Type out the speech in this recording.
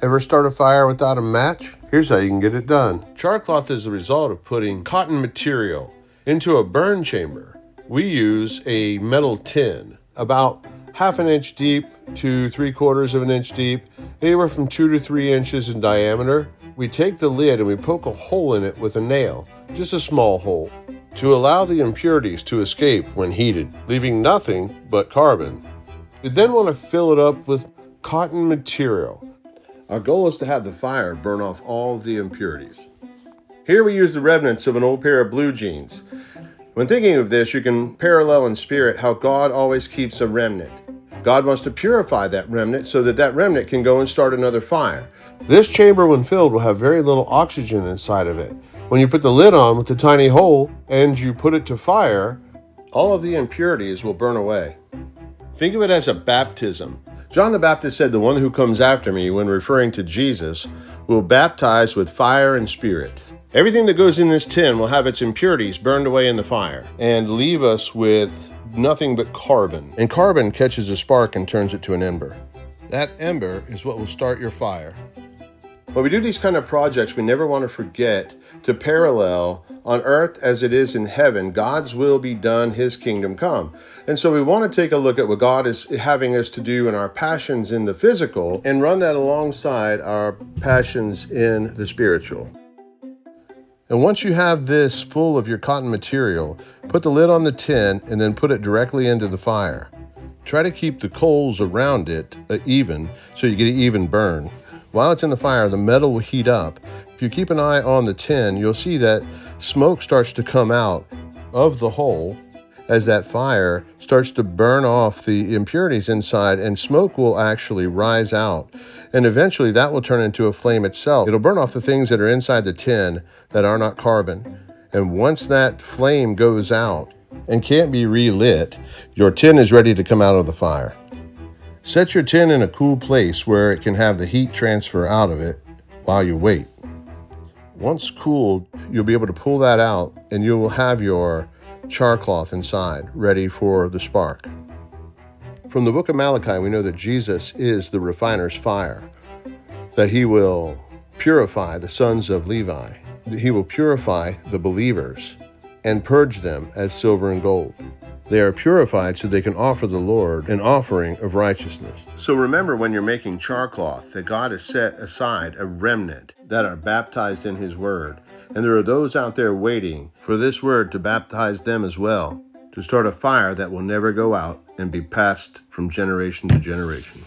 Ever start a fire without a match? Here's how you can get it done. Char cloth is the result of putting cotton material into a burn chamber. We use a metal tin, about 1/2 inch deep to 3/4 of an inch deep, anywhere from 2 to 3 inches in diameter. We take the lid and we poke a hole in it with a nail, just a small hole, to allow the impurities to escape when heated, leaving nothing but carbon. You then want to fill it up with cotton material. Our goal is to have the fire burn off all the impurities. Here we use the remnants of an old pair of blue jeans. When thinking of this, you can parallel in spirit how God always keeps a remnant. God wants to purify that remnant so that that remnant can go and start another fire. This chamber, when filled, will have very little oxygen inside of it. When you put the lid on with the tiny hole and you put it to fire, all of the impurities will burn away. Think of it as a baptism. John the Baptist said, "The one who comes after me," when referring to Jesus, "will baptize with fire and spirit." Everything that goes in this tin will have its impurities burned away in the fire and leave us with nothing but carbon. And carbon catches a spark and turns it to an ember. That ember is what will start your fire. When we do these kind of projects, we never want to forget to parallel on earth as it is in heaven. God's will be done, His kingdom come. And so we want to take a look at what God is having us to do in our passions in the physical and run that alongside our passions in the spiritual. And once you have this full of your cotton material, put the lid on the tin and then put it directly into the fire. Try to keep the coals around it even so you get an even burn. While it's in the fire, the metal will heat up. If you keep an eye on the tin, you'll see that smoke starts to come out of the hole as that fire starts to burn off the impurities inside, and smoke will actually rise out. And eventually that will turn into a flame itself. It'll burn off the things that are inside the tin that are not carbon. And once that flame goes out and can't be relit, your tin is ready to come out of the fire. Set your tin in a cool place where it can have the heat transfer out of it while you wait. Once cooled, you'll be able to pull that out and you will have your char cloth inside, ready for the spark. From the book of Malachi, we know that Jesus is the refiner's fire, that He will purify the sons of Levi. He will purify the believers and purge them as silver and gold. They are purified so they can offer the Lord an offering of righteousness. So remember, when you're making char cloth, that God has set aside a remnant that are baptized in His word. And there are those out there waiting for this word to baptize them as well, to start a fire that will never go out and be passed from generation to generation.